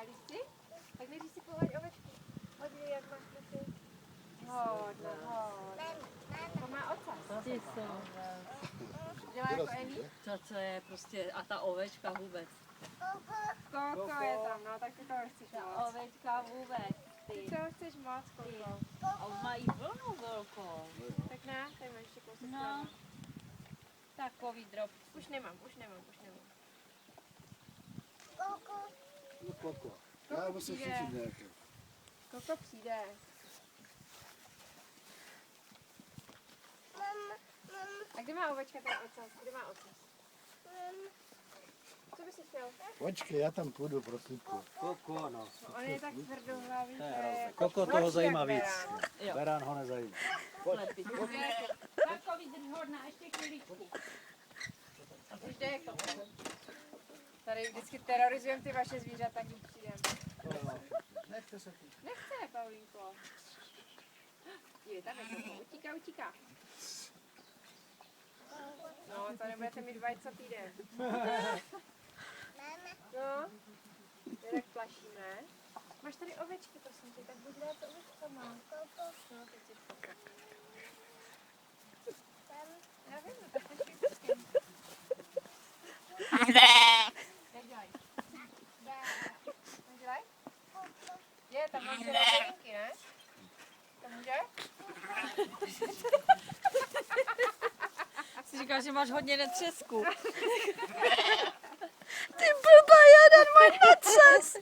Nalíš si? Tak nejdřív si pohoď ovečku. Podívej, jak máš nosy. Hodno. To má ocas. Ty jsou. Dělá jako Evi? Co je prostě, a ta ovečka vůbec. Koko je tam, no, tak ty toho chceš Ta moc. ovečka vůbec, Ty ty. toho chceš moc, Koko. A už mají vlnu velkou. Tak ne, tady máš ještě kousek. No. Takový drоб. Už nemám. No Koko. Já musím přijde. chytit nějaké. Koko přijde. A kde má ovečka ten ocas? Kde má ocas? Co bys si chtěl? Počkej, já tam půjdu, prosím. Koko, no. On je tak tvrdohlavý, To je že hrozné. je Koko toho horší zajímá jak víc. berán. Jo. Berán ho nezajímá. Lepit. Takový drž hodná, ještě chvíličku. Už jde, Koko. Tady vždycky terorizujeme ty vaše zvířata, když přijdeme. Nechte se tu. Nechce, Paulínko. Je, tam je Koko. Utíká. No, to nebudete mít vajco týden. No, my tak plašíme. Máš tady ovečky, prosím tě, tak buď rád, ovečka má. No, teď jsi Koko. Já vím, no, tak počkej, počkej. Nedělaj. Nedělaj? Je, tam máš dělat hodinky, ne? To může? Jsi říkal, že máš hodně netřesku. Ty blbá jeden, můj ocas.